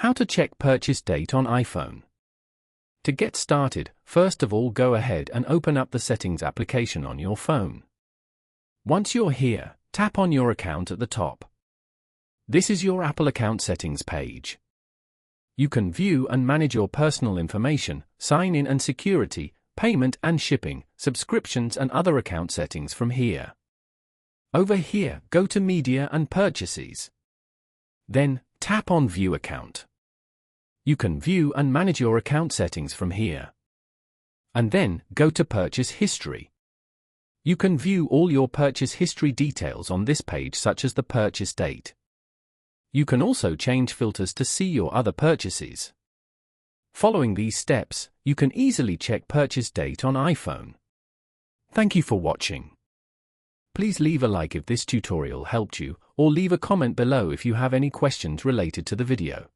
How to check purchase date on iPhone. To get started, first of all go ahead and open up the Settings application on your phone. Once you're here, tap on your account at the top. This is your Apple account settings page. You can view and manage your personal information, sign-in and security, payment and shipping, subscriptions and other account settings from here. Over here, go to Media and Purchases. Then, tap on View Account. You can view and manage your account settings from here. And then, go to Purchase History. You can view all your purchase history details on this page, such as the purchase date. You can also change filters to see your other purchases. Following these steps, you can easily check purchase date on iPhone. Thank you for watching. Please leave a like if this tutorial helped you, or leave a comment below if you have any questions related to the video.